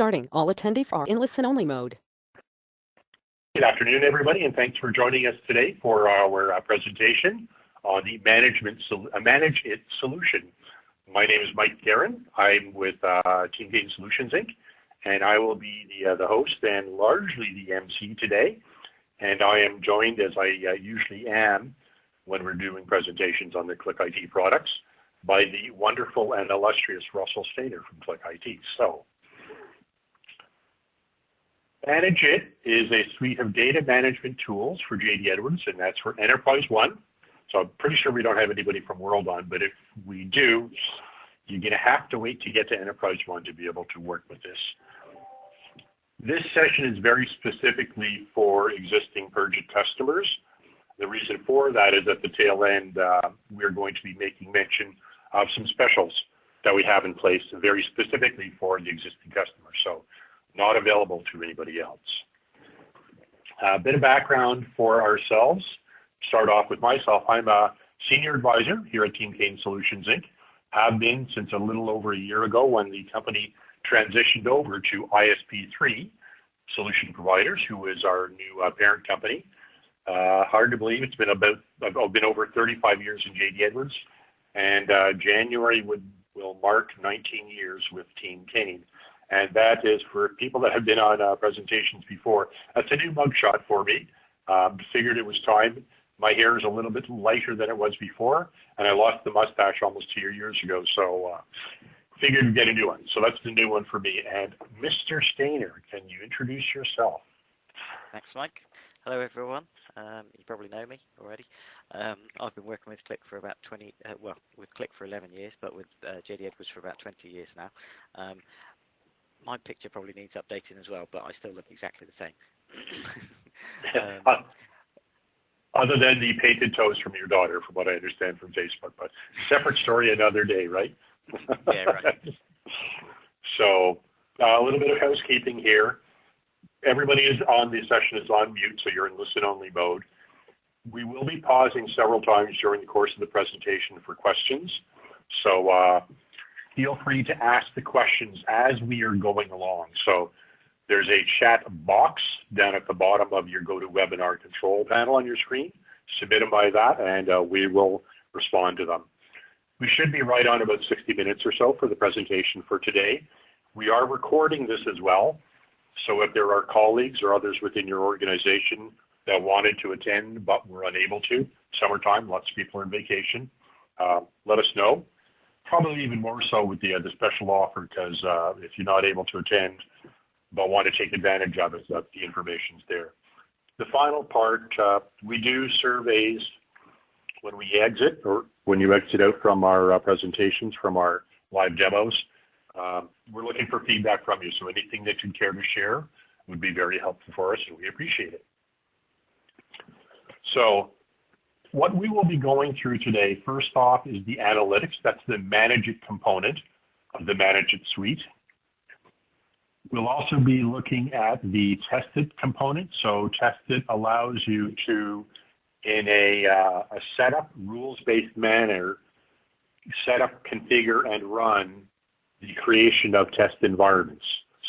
starting. All attendees are in listen-only mode. Good afternoon, everybody, and thanks for joining us today for our presentation on the Manage-it solution. My name is Mike Guerin. I'm with Team Gain Solutions, Inc., and I will be the host and largely the MC today. And I am joined, as I usually am when we're doing presentations on the Click IT products, by the wonderful and illustrious Russell Stainer from Click IT. So, Manage-it is a suite of data management tools for JD Edwards, and that's for Enterprise One. So I'm pretty sure we don't have anybody from World On, but if we do, you're going to have to wait to get to Enterprise One to be able to work with this. This session is very specifically for existing Purge-it customers. The reason for that is at the tail end, we're going to be making mention of some specials that we have in place very specifically for the existing customers, so not available to anybody else. A bit of background for ourselves. Start off with myself. I'm a senior advisor here at Team Gain Solutions, Inc. Have been since a little over a year ago when the company transitioned over to ISP3 Solution Providers, who is our new parent company. Hard to believe it's been I've been over 35 years in JD Edwards, and January will mark 19 years with Team Gain. And that is for people that have been on presentations before. That's a new mugshot for me. Figured it was time. My hair is a little bit lighter than it was before, and I lost the mustache almost 2 years ago, so figured we'd get a new one. So that's the new one for me. And Mr. Stainer, can you introduce yourself? Thanks, Mike. Hello, everyone. You probably know me already. I've been working with Click for about with Click for 11 years, but with JD Edwards for about 20 years now. My picture probably needs updating as well, but I still look exactly the same. Other than the painted toes from your daughter, from what I understand from Facebook, but separate story another day, right? Yeah, right. So a little bit of housekeeping here. Everybody on the session is on mute, so you're in listen-only mode. We will be pausing several times during the course of the presentation for questions. So feel free to ask the questions as we are going along. So there's a chat box down at the bottom of your GoToWebinar control panel on your screen. Submit them by that, and we will respond to them. We should be right on about 60 minutes or so for the presentation for today. We are recording this as well. So if there are colleagues or others within your organization that wanted to attend but were unable to, summertime, lots of people are on vacation, let us know. Probably even more so with the special offer, because if you're not able to attend but want to take advantage of it, the information's there. The final part, we do surveys when we exit, or when you exit out from our presentations, from our live demos. We're looking for feedback from you, so anything that you'd care to share would be very helpful for us, and we appreciate it. So what we will be going through today, first off, is the analytics. That's the Manage-it component of the Manage-it suite. We'll also be looking at the Test-it component. So Test-it allows you to, in a setup, rules-based manner, set up, configure, and run the creation of test environments.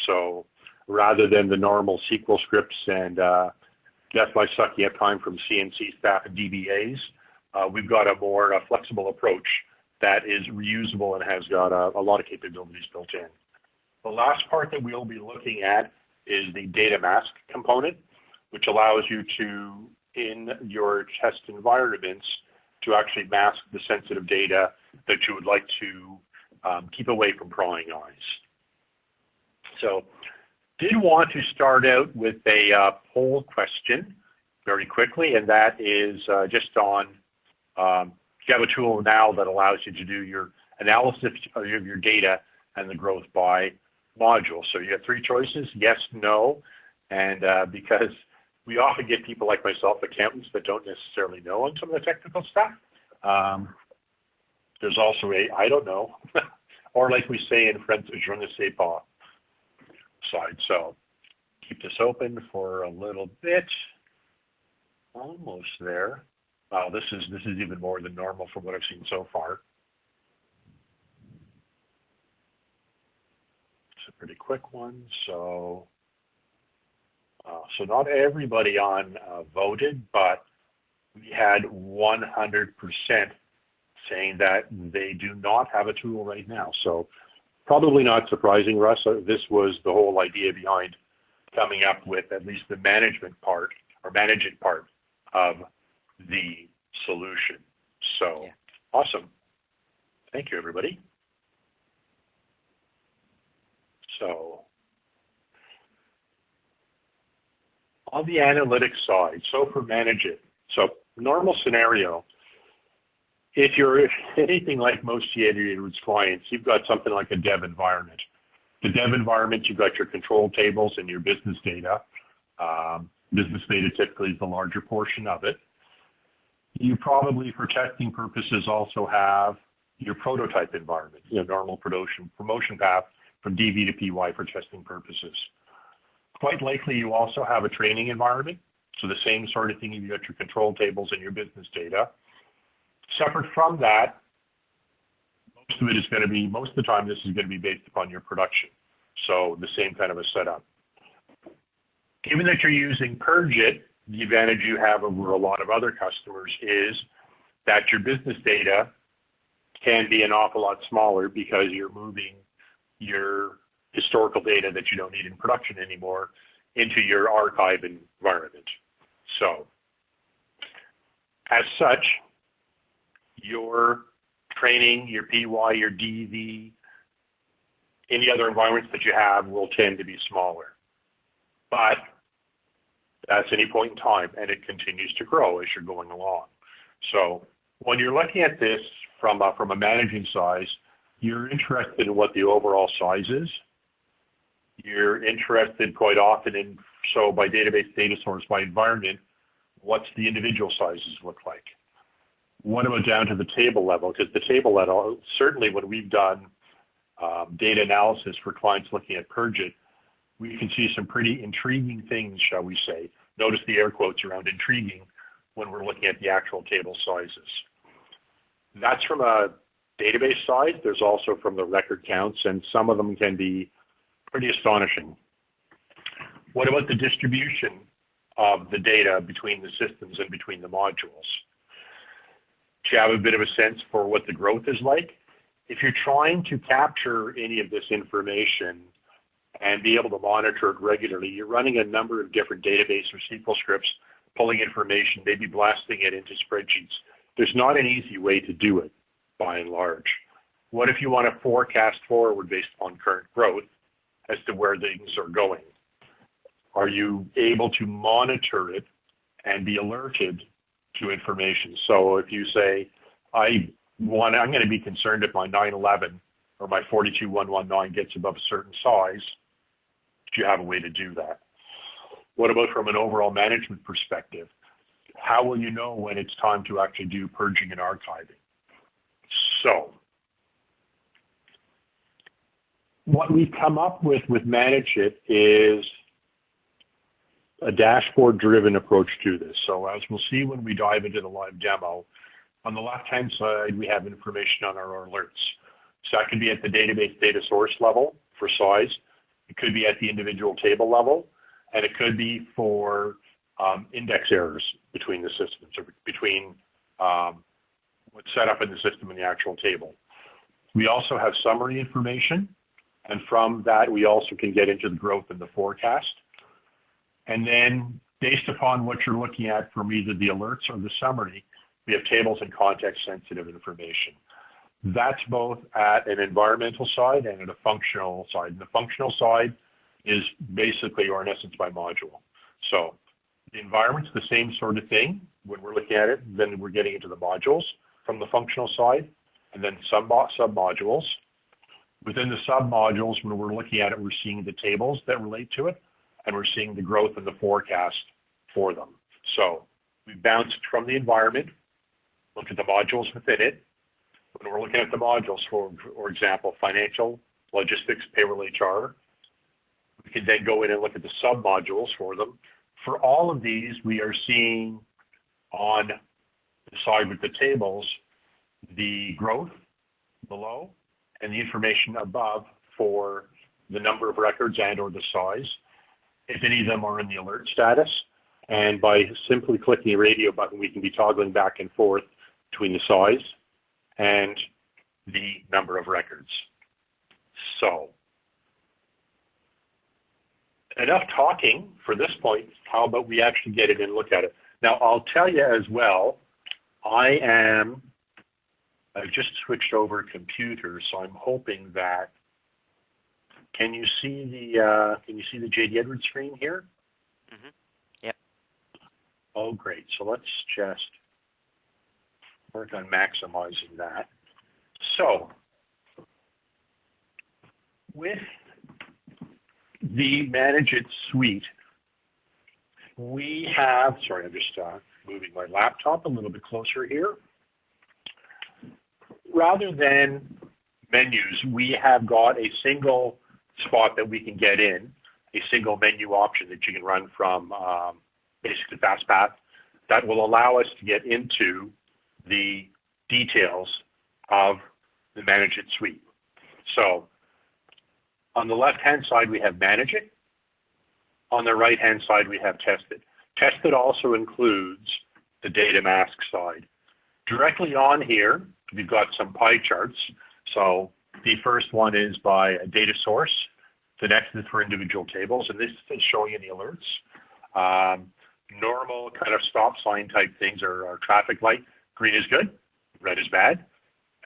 So rather than the normal SQL scripts and death by sucking up time from CNC staff and DBAs, we've got a more flexible approach that is reusable and has got a lot of capabilities built in. The last part that we'll be looking at is the data mask component, which allows you to, in your test environments, to actually mask the sensitive data that you would like to keep away from prying eyes. So did want to start out with a poll question very quickly, and that is just on, you have a tool now that allows you to do your analysis of your data and the growth by module. So you have three choices, yes, no, and because we often get people like myself, accountants, that don't necessarily know on some of the technical stuff. There's also a I don't know, or like we say in French, je ne sais pas side. So keep this open for a little bit. Almost there. Wow, this is even more than normal from what I've seen so far. So pretty quick. quick one. So not everybody on voted, but we had 100% saying that they do not have a tool right now. So probably not surprising, Russ. This was the whole idea behind coming up with at least the management part or manage it part of the solution. So yeah. Awesome. Thank you, everybody. So on the analytics side, so for manage it, so normal scenario, if you're anything like most J.D. Edwards clients, you've got something like a dev environment. The dev environment, you've got your control tables and your business data. Business data typically is the larger portion of it. You probably, for testing purposes, also have your prototype environment, normal promotion path from DV to PY for testing purposes. Quite likely, you also have a training environment. So the same sort of thing, you've got your control tables and your business data. Separate from that, most of the time, this is going to be based upon your production. So the same kind of a setup. Given that you're using Purge-it, the advantage you have over a lot of other customers is that your business data can be an awful lot smaller because you're moving your historical data that you don't need in production anymore into your archive environment. So as such, your training, your PY, your DV, any other environments that you have will tend to be smaller. But that's any point in time, and it continues to grow as you're going along. So when you're looking at this from a managing size, you're interested in what the overall size is. You're interested quite often in, so by database, data source, by environment, what's the individual sizes look like? What about down to the table level? Because the table level, certainly when we've done data analysis for clients looking at Purge-it, we can see some pretty intriguing things, shall we say. Notice the air quotes around intriguing when we're looking at the actual table sizes. That's from a database side. There's also from the record counts, and some of them can be pretty astonishing. What about the distribution of the data between the systems and between the modules? Do you have a bit of a sense for what the growth is like? If you're trying to capture any of this information and be able to monitor it regularly, you're running a number of different database or SQL scripts, pulling information, maybe blasting it into spreadsheets. There's not an easy way to do it, by and large. What if you want to forecast forward based on current growth as to where things are going? Are you able to monitor it and be alerted to information? So if you say, I'm going to be concerned if my 911 or my 42119 gets above a certain size, do you have a way to do that? What about from an overall management perspective? How will you know when it's time to actually do purging and archiving? So what we've come up with Manage It is a dashboard-driven approach to this. So as we'll see when we dive into the live demo, on the left-hand side, we have information on our alerts. So that could be at the database data source level for size. It could be at the individual table level, and it could be for index errors between the systems or between what's set up in the system and the actual table. We also have summary information, and from that, we also can get into the growth and the forecast. And then based upon what you're looking at from either the alerts or the summary, we have tables and context-sensitive information. That's both at an environmental side and at a functional side. And the functional side is basically, or in essence, by module. So the environment's the same sort of thing when we're looking at it. Then we're getting into the modules from the functional side, and then sub-modules. Within the sub-modules, when we're looking at it, we're seeing the tables that relate to it, and we're seeing the growth and the forecast for them. So we bounced from the environment, look at the modules within it. When we're looking at the modules, for example, financial, logistics, payroll, HR, we can then go in and look at the sub-modules for them. For all of these, we are seeing on the side with the tables, the growth below and the information above for the number of records and or the size, if any of them are in the alert status. And by simply clicking the radio button, we can be toggling back and forth between the size and the number of records. So, enough talking for this point. How about we actually get it and look at it? Now, I'll tell you as well, I've just switched over computers, so I'm hoping that, can you see the J.D. Edwards screen here? Mm-hmm. Yep. Oh, great. So let's just work on maximizing that. So, with the Manage-it suite, we have, sorry, I'm just moving my laptop a little bit closer here. Rather than menus, we have got a single spot that we can get in, a single menu option that you can run from basically FastPath that will allow us to get into the details of the Manage-it suite. So on the left-hand side, we have Manage-it. On the right-hand side, we have Test-it. Test-it also includes the data mask side. Directly on here, we've got some pie charts. So the first one is by a data source. The next is for individual tables, and this is showing you the alerts. Normal kind of stop sign type things are traffic light. Green is good, red is bad.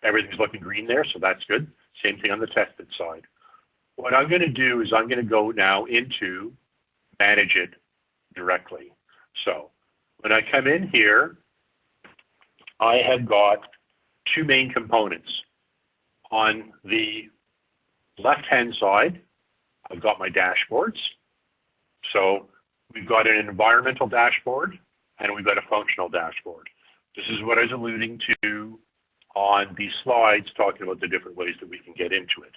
Everything's looking green there, so that's good. Same thing on the Test-it side. What I'm going to do is I'm going to go now into Manage-it directly. So when I come in here, I have got two main components. On the left-hand side, I've got my dashboards. So we've got an environmental dashboard and we've got a functional dashboard. This is what I was alluding to on the slides, talking about the different ways that we can get into it.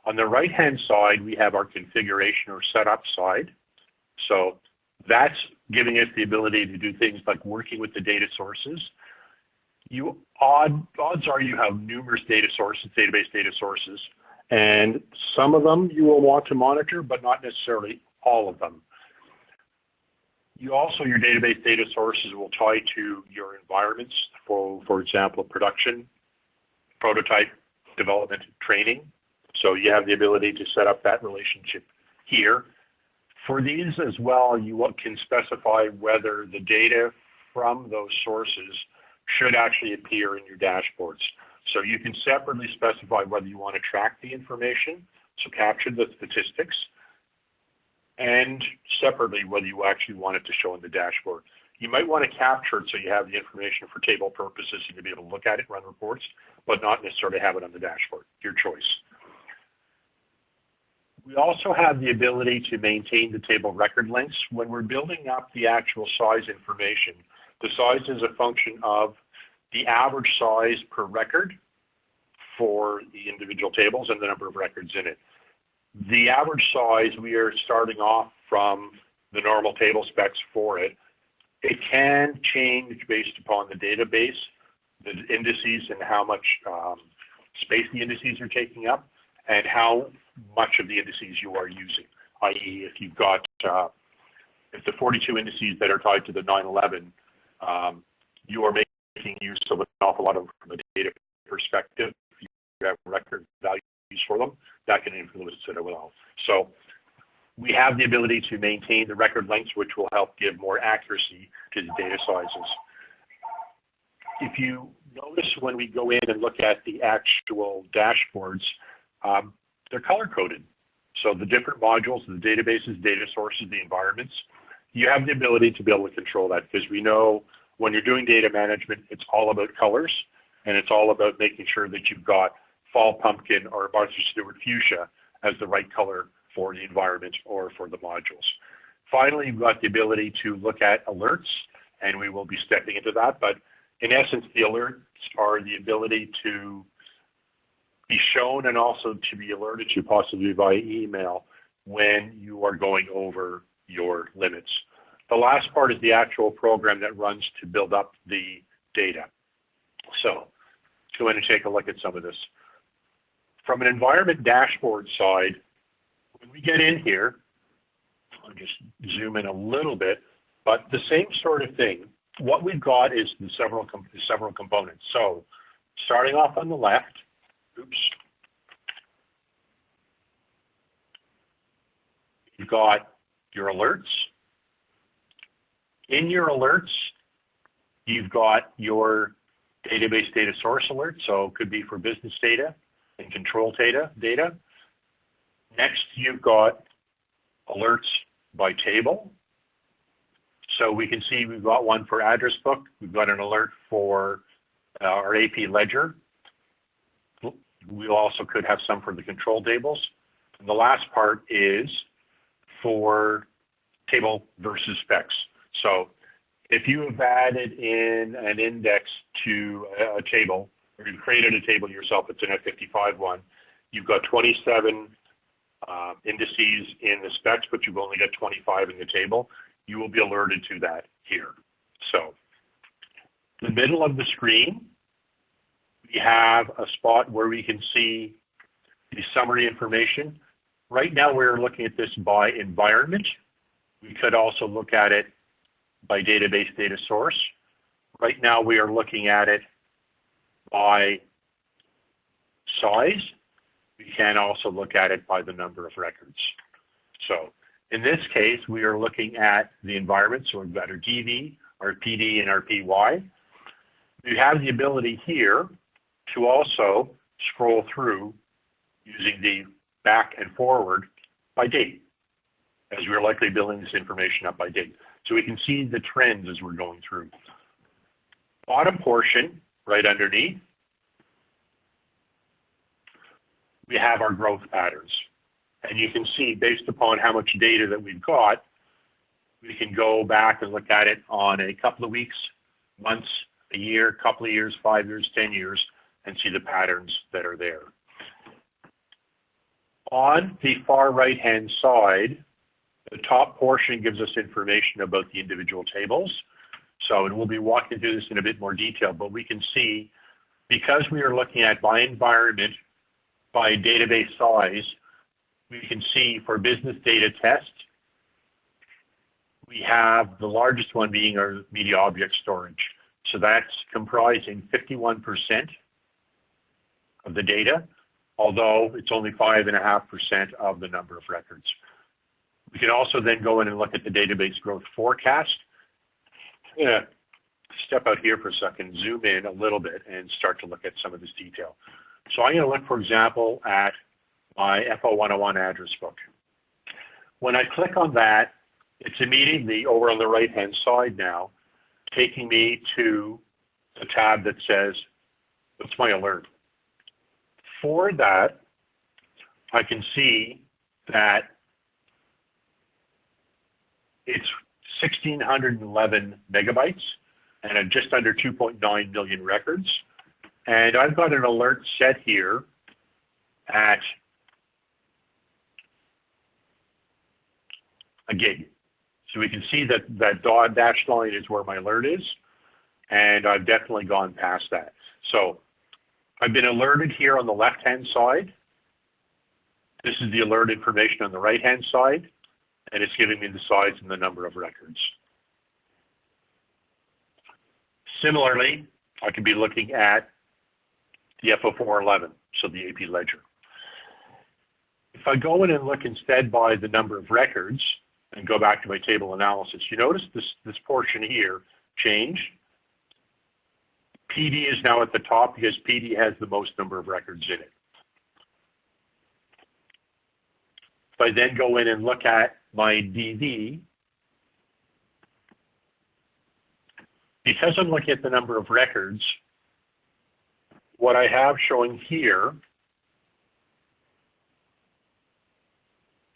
On the right-hand side, we have our configuration or setup side. So that's giving us the ability to do things like working with the data sources. Odds are you have numerous data sources, database data sources, and some of them you will want to monitor, but not necessarily all of them. Your database data sources will tie to your environments, for example, production, prototype, development, training. So you have the ability to set up that relationship here. For these as well, you can specify whether the data from those sources should actually appear in your dashboards. So you can separately specify whether you want to track the information, so capture the statistics, and separately whether you actually want it to show in the dashboard. You might want to capture it so you have the information for table purposes, you can be able to look at it, run reports, but not necessarily have it on the dashboard, your choice. We also have the ability to maintain the table record lengths. When we're building up the actual size information, the size is a function of the average size per record for the individual tables and the number of records in it. The average size, we are starting off from the normal table specs for it. It can change based upon the database, the indices, and how much space the indices are taking up, and how much of the indices you are using, i.e. if you've got, if the 42 indices that are tied to the 9/11, you are making use of an awful lot of from a data perspective. If you have record values for them, that can influence it as well. So we have the ability to maintain the record lengths, which will help give more accuracy to the data sizes. If you notice when we go in and look at the actual dashboards, they're color-coded. So the different modules, the databases, data sources, the environments, you have the ability to be able to control that, because we know when you're doing data management, it's all about colors, and it's all about making sure that you've got fall pumpkin or Martha Stewart fuchsia as the right color for the environment or for the modules. Finally, you've got the ability to look at alerts, and we will be stepping into that. But in essence, the alerts are the ability to be shown and also to be alerted to, possibly via email, when you are going over your limits. The last part is the actual program that runs to build up the data. So let's go in and take a look at some of this. From an environment dashboard side, When we get in here, I'll just zoom in a little bit, but the same sort of thing. What we've got is the several components. So starting off on the left, you've got your alerts. In your alerts, you've got your database data source alerts, so it could be for business data and control data. Next, you've got alerts by table. So we can see we've got one for address book. We've got an alert for our AP ledger. We also could have some for the control tables. And the last part is for table versus specs. So if you have added in an index to a table, or you've created a table yourself, it's an F55 one, you've got 27 indices in the specs, but you've only got 25 in the table, you will be alerted to that here. So in the middle of the screen, we have a spot where we can see the summary information. Right now, we're looking at this by environment. We could also look at it by database data source. Right now, we are looking at it by size. We can also look at it by the number of records. So in this case, we are looking at the environment. So we've got our DV, our PD, and our PY. We have the ability here to also scroll through using the back and forward by date, as we're likely building this information up by date. So we can see the trends as we're going through. Bottom portion, right underneath, we have our growth patterns. And you can see, based upon how much data that we've got, we can go back and look at it on a couple of weeks, months, a year, couple of years, 5 years, 10 years, and see the patterns that are there. On the far right-hand side, the top portion gives us information about the individual tables. So, and we'll be walking through this in a bit more detail, but we can see, because we are looking at by environment, by database size, we can see for business data test, we have the largest one being our media object storage. So that's comprising 51% of the data, although it's only 5.5% of the number of records. We can also then go in and look at the database growth forecast. I'm going to step out here for a second, zoom in a little bit, and start to look at some of this detail. So I'm going to look, for example, at my FO101 address book. When I click on that, it's immediately over on the right-hand side now, taking me to the tab that says, what's my alert? For that, I can see that it's 1,611 megabytes and just under 2.9 million records. And I've got an alert set here at a gig. So we can see that that dashed line is where my alert is, and I've definitely gone past that. So I've been alerted here on the left-hand side. This is the alert information on the right-hand side, and it's giving me the size and the number of records. Similarly, I could be looking at the FO411, so the AP ledger. If I go in and look instead by the number of records and go back to my table analysis, you notice this portion here change. PD is now at the top because PD has the most number of records in it. If I then go in and look at my DV, because I'm looking at the number of records, what I have showing here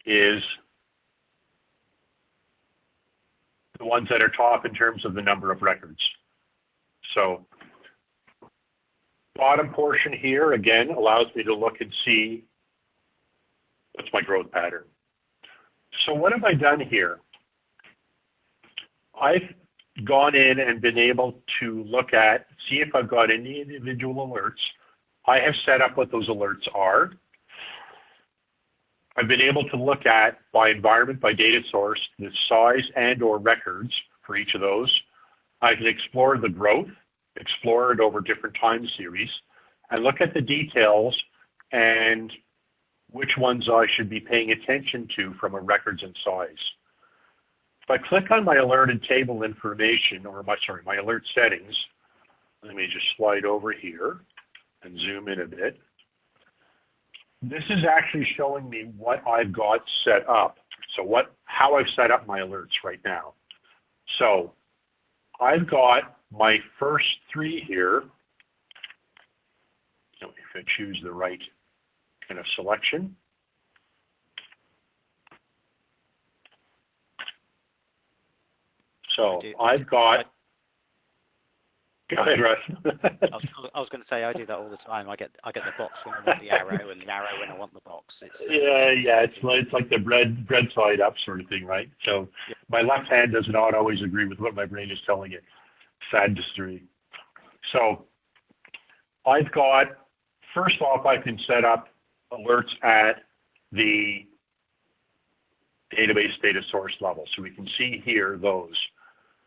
is the ones that are top in terms of the number of records. So bottom portion here, again, allows me to look and see what's my growth pattern. So what have I done here? I've gone in and been able to look at, see if I've got any individual alerts. I have set up what those alerts are. I've been able to look at by environment, by data source, the size and or records for each of those. I can explore the growth, explore it over different time series, and look at the details and which ones I should be paying attention to from a records and size. If I click on my alerted table information, or my alert settings, let me just slide over here and zoom in a bit. This is actually showing me what I've got set up. So how I've set up my alerts right now. So I've got my first three here. If I choose the right kind of selection. So I've got. Go ahead, Russ. I was going to say I do that all the time. I get the box when I want the arrow, and the arrow when I want the box. It's like the bread side up sort of thing, right? So yeah. My left hand does not always agree with what my brain is telling it. Sad history. So I've got, first off, I can set up alerts at the database data source level. So we can see here those.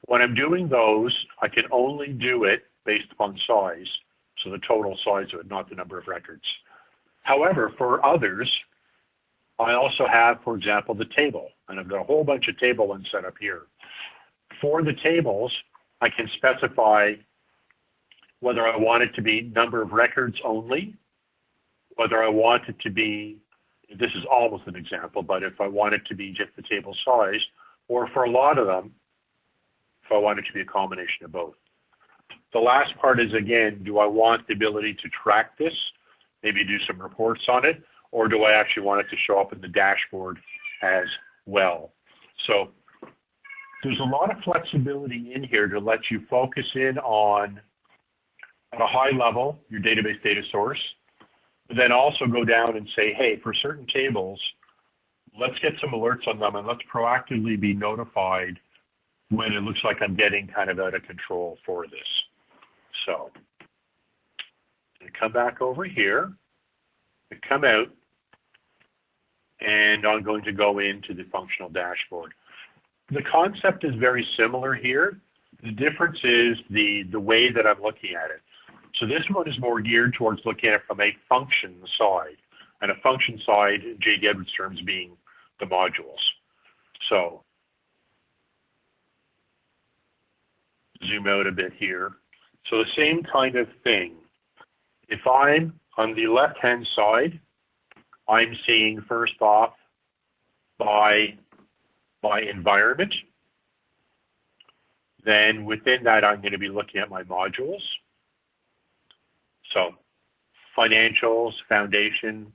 When I'm doing those, I can only do it based upon size, so the total size of it, not the number of records. However, for others, I also have, for example, the table, and I've got a whole bunch of table ones set up here. For the tables, I can specify whether I want it to be number of records only, whether I want it to be, this is almost an example, but if I want it to be just the table size, or for a lot of them, if I want it to be a combination of both. The last part is, again, do I want the ability to track this, maybe do some reports on it, or do I actually want it to show up in the dashboard as well? So there's a lot of flexibility in here to let you focus in on, at a high level, your database data source, but then also go down and say, hey, for certain tables, let's get some alerts on them and let's proactively be notified when it looks like I'm getting kind of out of control for this. So I come back over here, I come out, and I'm going to go into the functional dashboard. The concept is very similar here. The difference is the way that I'm looking at it. So this one is more geared towards looking at it from a function side, and a function side, J.D. Edwards terms, being the modules. So zoom out a bit here. So the same kind of thing. If I'm on the left-hand side, I'm seeing first off by environment. Then within that, I'm going to be looking at my modules. So financials, foundation,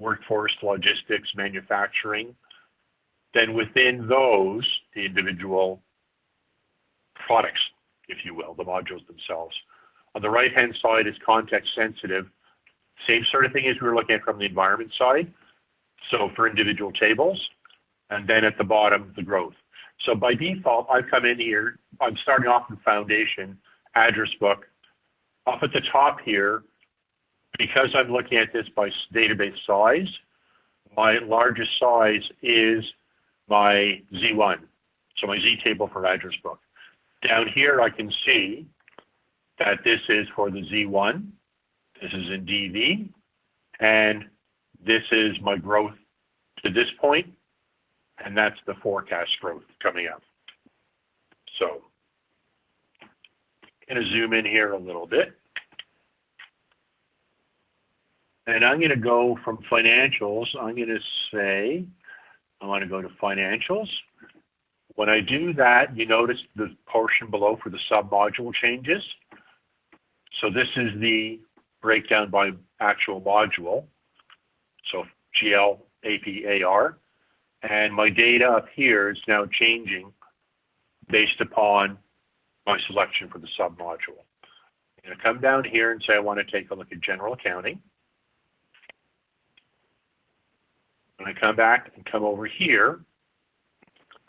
workforce, logistics, manufacturing. Then within those, the individual products, if you will, the modules themselves. On the right-hand side is context sensitive. Same sort of thing as we were looking at from the environment side. So for individual tables, and then at the bottom, the growth. So by default, I've come in here, I'm starting off in foundation, address book. Up at the top here, because I'm looking at this by database size, my largest size is my Z1, so my Z table for address book. Down here, I can see that this is for the Z1, this is in DV, and this is my growth to this point, and that's the forecast growth coming up. So I'm going to zoom in here a little bit. And I'm going to go from financials. I'm going to say, I want to go to financials. When I do that, you notice the portion below for the sub-module changes. So this is the breakdown by actual module. So GL, AP, AR. And my data up here is now changing based upon my selection for the sub-module. I'm going to come down here and say I want to take a look at general accounting. When I come back and come over here,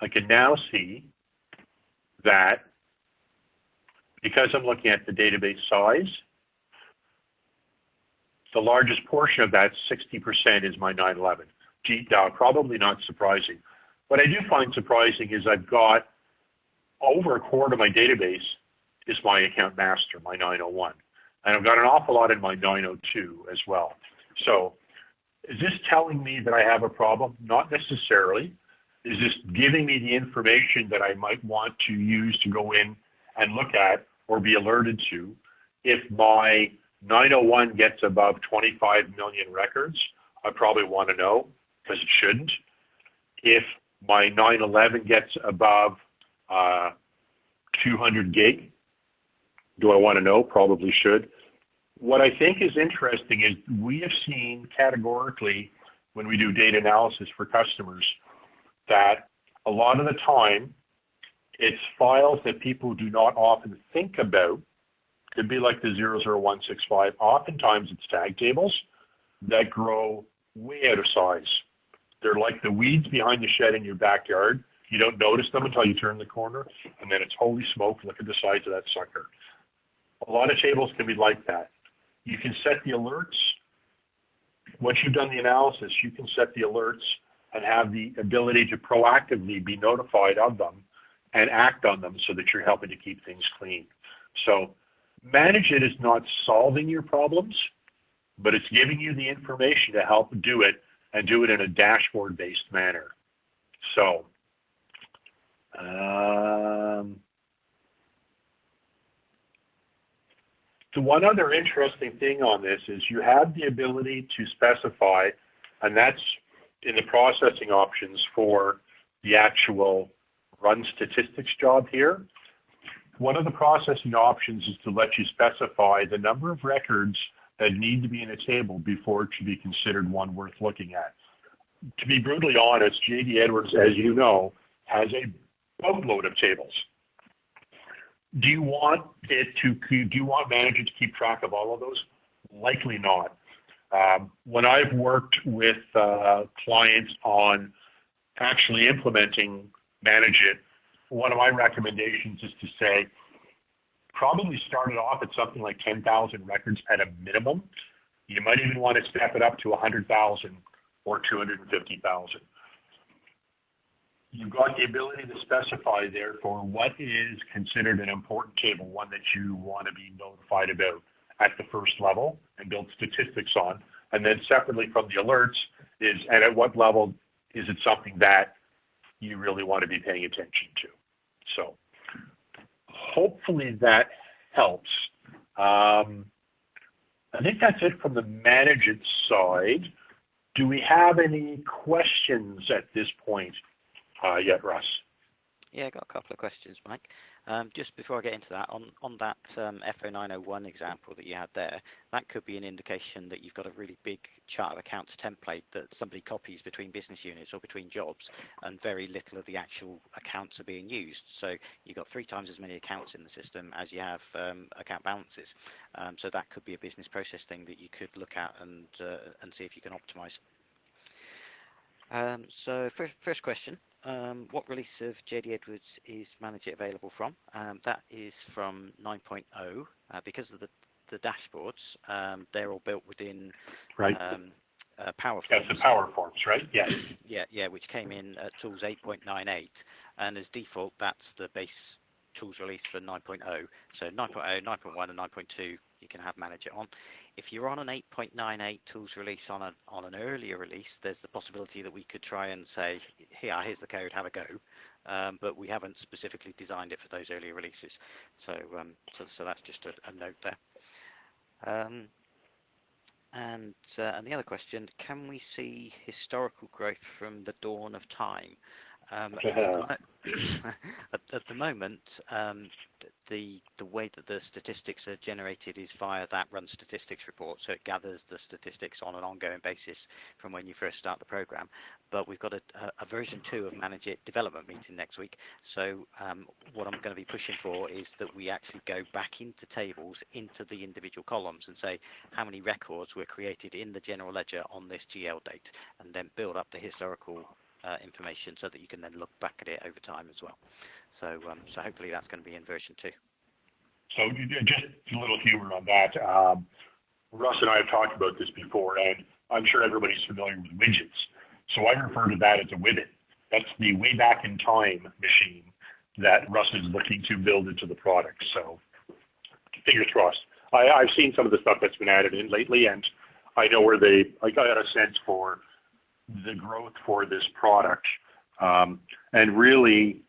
I can now see that because I'm looking at the database size, the largest portion of that, 60%, is my 911. probably not surprising. What I do find surprising is I've got over a quarter of my database is my account master, my 901. And I've got an awful lot in my 902 as well. So is this telling me that I have a problem? Not necessarily. Is this giving me the information that I might want to use to go in and look at or be alerted to? If my 901 gets above 25 million records, I probably want to know, because it shouldn't. If my 911 gets above 200 gig, do I want to know? Probably should. What I think is interesting is we have seen categorically when we do data analysis for customers that a lot of the time it's files that people do not often think about. Could be like the 00165. Oftentimes it's tag tables that grow way out of size. They're like the weeds behind the shed in your backyard. You don't notice them until you turn the corner, and then it's holy smoke, look at the size of that sucker. A lot of tables can be like that. You can set the alerts. Once you've done the analysis, you can set the alerts and have the ability to proactively be notified of them and act on them so that you're helping to keep things clean. So Manage-it is not solving your problems, but it's giving you the information to help do it and do it in a dashboard-based manner. So the one other interesting thing on this is you have the ability to specify, and that's in the processing options for the actual run statistics job here. One of the processing options is to let you specify the number of records that need to be in a table before it should be considered one worth looking at. To be brutally honest, J.D. Edwards, as you know, has a boatload of tables. Do you want Manage-it to keep track of all of those? Likely not. When I've worked with clients on actually implementing Manage-it, one of my recommendations is to say, probably start it off at something like 10,000 records at a minimum. You might even want to step it up to 100,000 or 250,000. You've got the ability to specify therefore what is considered an important table, one that you want to be notified about at the first level and build statistics on. And then separately from the alerts is, and at what level is it something that you really want to be paying attention to. So hopefully that helps. I think that's it from the Manage-it side. Do we have any questions at this point yet, Russ? Yeah, I got a couple of questions, Mike. Just before I get into that, on that FO901 example that you had there, that could be an indication that you've got a really big chart of accounts template that somebody copies between business units or between jobs, and very little of the actual accounts are being used. So you've got 3 times as many accounts in the system as you have account balances. So that could be a business process thing that you could look at and see if you can optimize. So first question. What release of JD Edwards is Manage-it available from? That is from 9.0. Because of the dashboards, they're all built within Power Forms. That's the Power Forms, right? Yeah. Yeah, which came in at Tools 8.98, and as default, that's the base tools release for 9.0. So 9.0, 9.1, and 9.2, you can have Manage-it on. If you're on an 8.98 tools release on an earlier release, there's the possibility that we could try and say, here's the code, have a go. But we haven't specifically designed it for those earlier releases. So that's just a note there. And the other question, can we see historical growth from the dawn of time? At the moment, the way that the statistics are generated is via that run statistics report. So it gathers the statistics on an ongoing basis from when you first start the program. But we've got a version 2 of Manage-it development meeting next week. So what I'm going to be pushing for is that we actually go back into tables, into the individual columns, and say how many records were created in the general ledger on this GL date, and then build up the historical information so that you can then look back at it over time as well. So hopefully that's going to be in version 2. So just a little humor on that. Russ and I have talked about this before, and I'm sure everybody's familiar with widgets. So I refer to that as a Whibbit. That's the way back in time machine that Russ is looking to build into the product. So fingers crossed. I've seen some of the stuff that's been added in lately, and I know where I got a sense for the growth for this product. And really,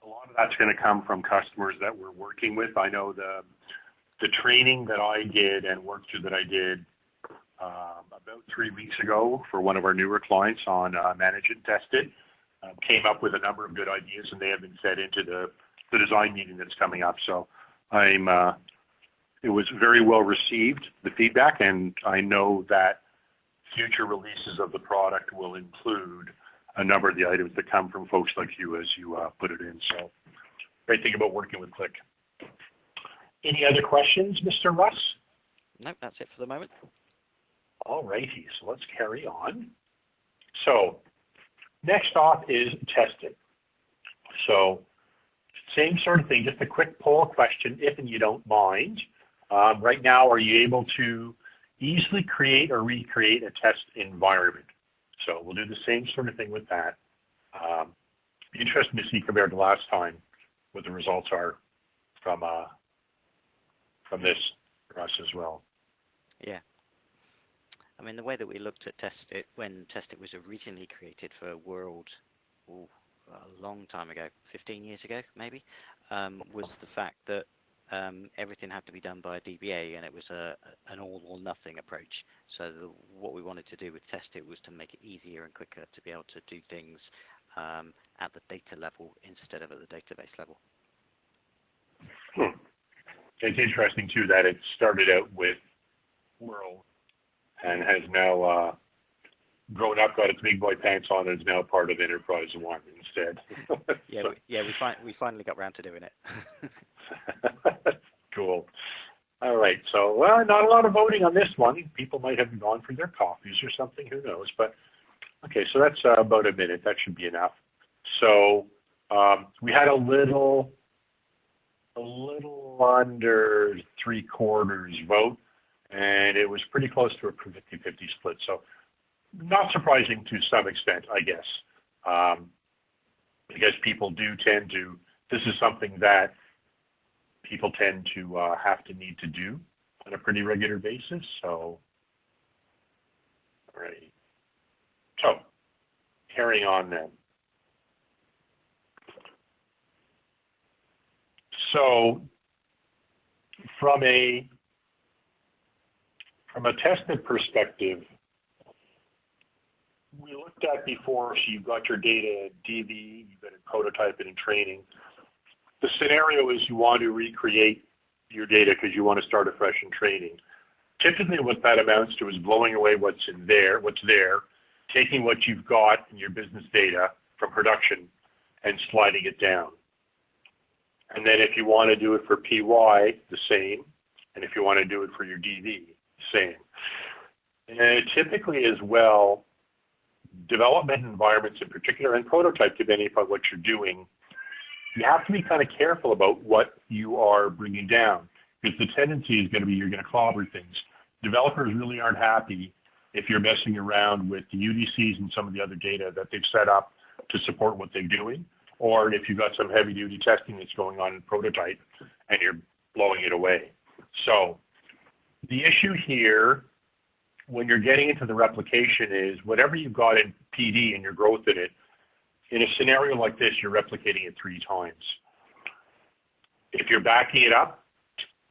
a lot of that's going to come from customers that we're working with. I know the training that I did and workthrough that I did about 3 weeks ago for one of our newer clients on Manage It and Test It came up with a number of good ideas, and they have been fed into the design meeting that's coming up. So it was very well received, the feedback, and I know that future releases of the product will include a number of the items that come from folks like you as you put it in. So great thing about working with Click. Any other questions, Mr. Russ? Nope, that's it for the moment. All righty, so let's carry on. So next off is Test It. So same sort of thing, just a quick poll question, if and you don't mind. Right now, are you able to easily create or recreate a test environment? So we'll do the same sort of thing with that. Be interesting to see compared to last time what the results are from this for us as well. Yeah. I mean, the way that we looked at Test It when Test It was originally created for World, a long time ago, 15 years ago maybe, was the fact that everything had to be done by a DBA, and it was an all or nothing approach. So what we wanted to do with Test It was to make it easier and quicker to be able to do things at the data level instead of at the database level. It's interesting too that it started out with World and has now grown up, got its big boy pants on, and is now part of Enterprise One instead. We finally got round to doing it. Cool. All right, so not a lot of voting on this one. People might have gone for their coffees or something, who knows? But okay, so that's about a minute. That should be enough. So we had a little under 3/4 vote, and it was pretty close to a 50-50 split. So not surprising to some extent, I guess, because people do tend to. This is something that people tend to need to do on a pretty regular basis. So, all right. So, carrying on then. So, from a tested perspective, we looked at before, so you've got your data DV, you've got it prototyping and training. The scenario is you want to recreate your data because you want to start afresh in training. Typically what that amounts to is blowing away what's there, taking what you've got in your business data from production and sliding it down. And then if you want to do it for PY, the same. And if you want to do it for your DV, same. And typically as well, development environments in particular, and prototype depending upon what you're doing, you have to be kind of careful about what you are bringing down, because the tendency is going to be you're going to clobber things. Developers really aren't happy if you're messing around with the UDCs and some of the other data that they've set up to support what they're doing, or if you've got some heavy-duty testing that's going on in prototype and you're blowing it away. So the issue here when you're getting into the replication is whatever you've got in PD and your growth in it, in a scenario like this, you're replicating it 3 times. If you're backing it up,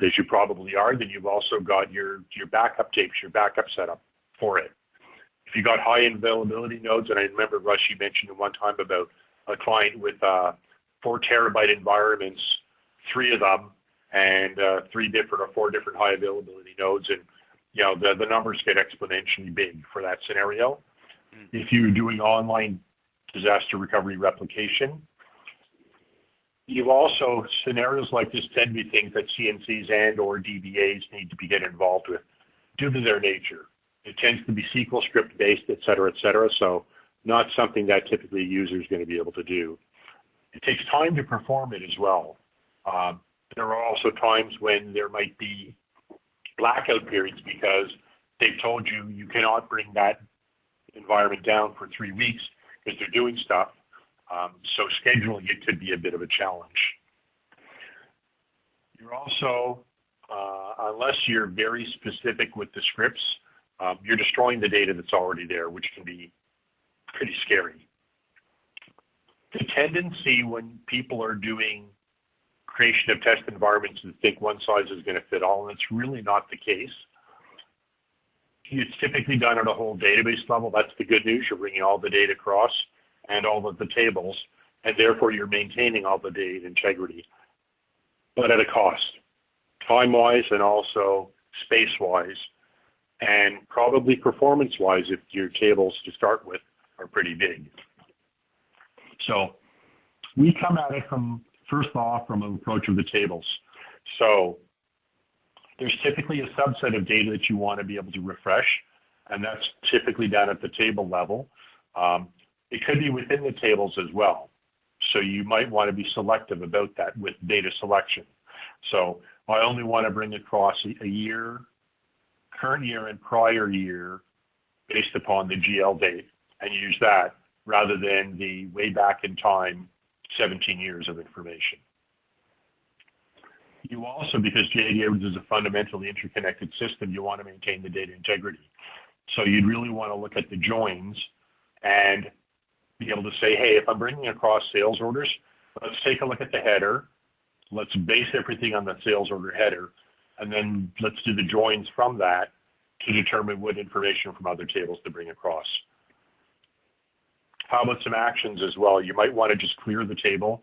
as you probably are, then you've also got your backup tapes, your backup setup for it. If you got high availability nodes, and I remember Russ, you mentioned at one time about a client with 4 terabyte environments, 3 of them, and 4 different high availability nodes, and the numbers get exponentially big for that scenario. If you're doing online disaster recovery replication, you also, scenarios like this tend to be things that CNCs and or DBAs need to get involved with due to their nature. It tends to be SQL script based, et cetera, so not something that typically a user is going to be able to do. It takes time to perform it as well. There are also times when there might be blackout periods because they've told you you cannot bring that environment down for 3 weeks because they're doing stuff. So scheduling it could be a bit of a challenge. You're also, unless you're very specific with the scripts, you're destroying the data that's already there, which can be pretty scary. The tendency when people are doing creation of test environments is to think one size is going to fit all, and it's really not the case. It's typically done at a whole database level. That's the good news. You're bringing all the data across and all of the tables, and therefore you're maintaining all the data integrity, but at a cost, time-wise and also space-wise, and probably performance-wise if your tables to start with are pretty big. So we come at it from, first off, from an approach of the tables. So there's typically a subset of data that you want to be able to refresh, and that's typically done at the table level. It could be within the tables as well. So you might want to be selective about that with data selection. So I only want to bring across a year, current year and prior year based upon the GL date and use that rather than the way back in time 17 years of information. You also, because JD Edwards is a fundamentally interconnected system, you want to maintain the data integrity. So you'd really want to look at the joins and be able to say, hey, if I'm bringing across sales orders, let's take a look at the header. Let's base everything on the sales order header, and then let's do the joins from that to determine what information from other tables to bring across. How about some actions as well? You might want to just clear the table.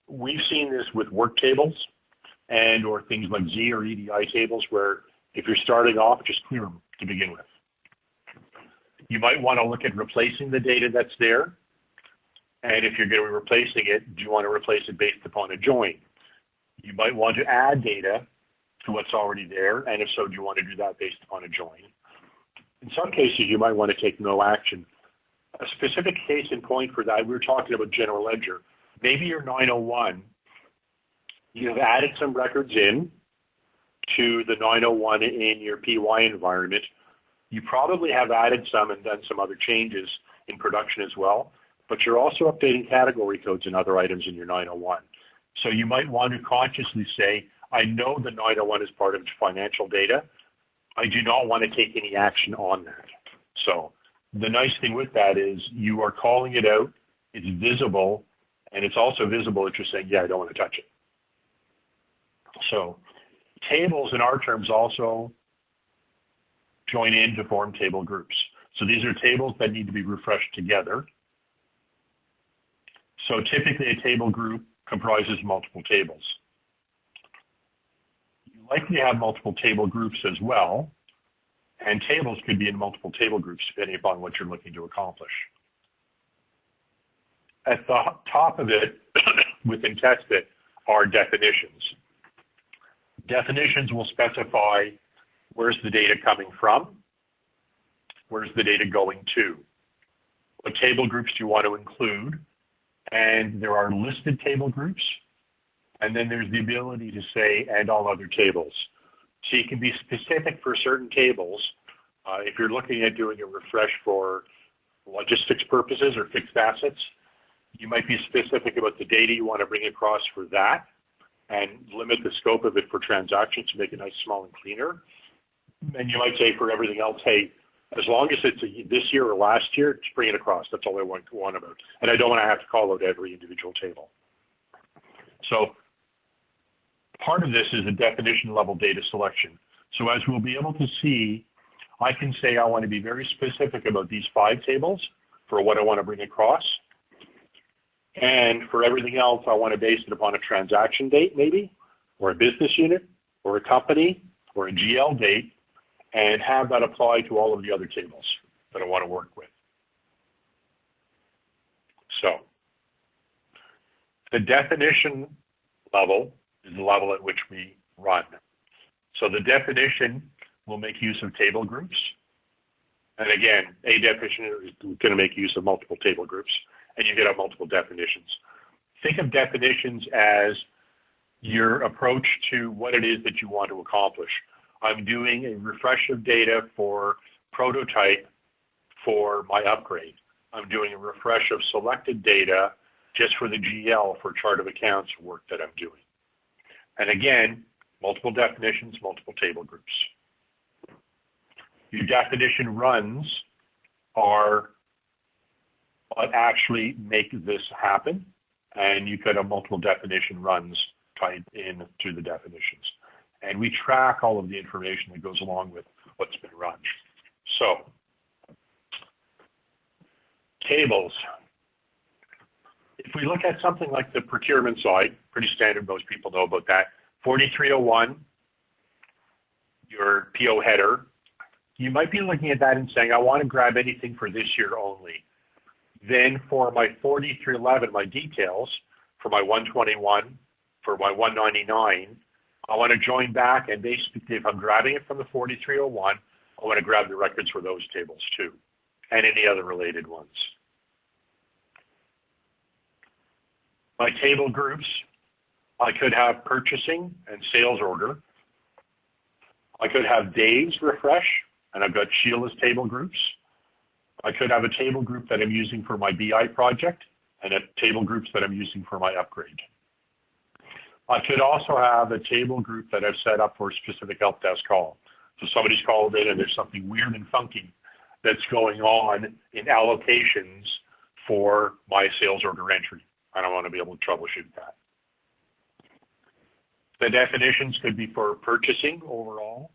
We've seen this with work tables and or things like Z or EDI tables where if you're starting off, just clear them to begin with. You might want to look at replacing the data that's there. And if you're going to be replacing it, do you want to replace it based upon a join? You might want to add data to what's already there. And if so, do you want to do that based upon a join? In some cases, you might want to take no action. A specific case in point for that, we were talking about general ledger. Maybe your 901, you've added some records in to the 901 in your PY environment. You probably have added some and done some other changes in production as well, but you're also updating category codes and other items in your 901. So you might want to consciously say, I know the 901 is part of financial data. I do not want to take any action on that. So the nice thing with that is you are calling it out, it's visible, and it's also visible that you're saying, yeah, I don't want to touch it. So tables in our terms also join in to form table groups. So these are tables that need to be refreshed together. So typically a table group comprises multiple tables. You likely have multiple table groups as well, and tables could be in multiple table groups depending upon what you're looking to accomplish. At the top of it, within Test-it, are definitions. Definitions will specify where's the data coming from, where's the data going to, what table groups do you want to include, and there are listed table groups, and then there's the ability to say, and all other tables. So you can be specific for certain tables. If you're looking at doing a refresh for logistics purposes or fixed assets, you might be specific about the data you want to bring across for that and limit the scope of it for transactions to make it nice, small, and cleaner. And you might say for everything else, hey, as long as it's this year or last year, just bring it across. That's all I want about. And I don't want to have to call out every individual table. So part of this is a definition level data selection. So as we'll be able to see, I can say I want to be very specific about these 5 tables for what I want to bring across. And for everything else, I want to base it upon a transaction date maybe, or a business unit, or a company, or a GL date, and have that apply to all of the other tables that I want to work with. So the definition level is the level at which we run. So the definition will make use of table groups. And again, a definition is going to make use of multiple table groups, and you get out multiple definitions. Think of definitions as your approach to what it is that you want to accomplish. I'm doing a refresh of data for prototype for my upgrade. I'm doing a refresh of selected data just for the GL for chart of accounts work that I'm doing. And again, multiple definitions, multiple table groups. Your definition runs are what actually make this happen, and you could have multiple definition runs tied in to the definitions. And we track all of the information that goes along with what's been run. So, tables. If we look at something like the procurement side, pretty standard, most people know about that. 4301, your PO header, you might be looking at that and saying, I want to grab anything for this year only. Then for my 4311, my details, for my 121, for my 199, I want to join back, and basically if I'm grabbing it from the 4301, I want to grab the records for those tables too, and any other related ones. My table groups, I could have purchasing and sales order. I could have days refresh, and I've got Sheila's table groups. I could have a table group that I'm using for my BI project and a table groups that I'm using for my upgrade. I could also have a table group that I've set up for a specific help desk call. So somebody's called in and there's something weird and funky that's going on in allocations for my sales order entry. I don't want to be able to troubleshoot that. The definitions could be for purchasing overall,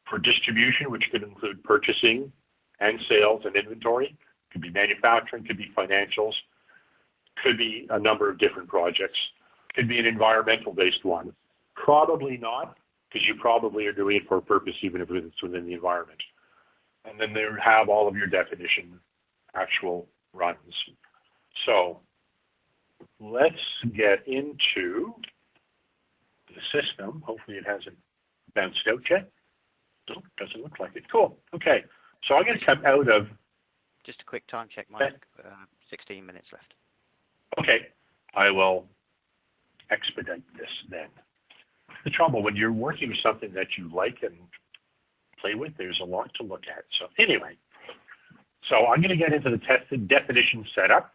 for distribution, which could include purchasing and sales and inventory, could be manufacturing, could be financials, could be a number of different projects, could be an environmental-based one. Probably not, because you probably are doing it for a purpose, even if it's within the environment. And then they have all of your definition actual runs. So let's get into the system. Hopefully it hasn't bounced out yet. No, doesn't look like it. Cool. Okay. So I'm going to come out of... Just a quick time check, Mike. 16 minutes left. Okay. I will expedite this then. The trouble, when you're working with something that you like and play with, there's a lot to look at. So anyway, so I'm going to get into the tested definition setup.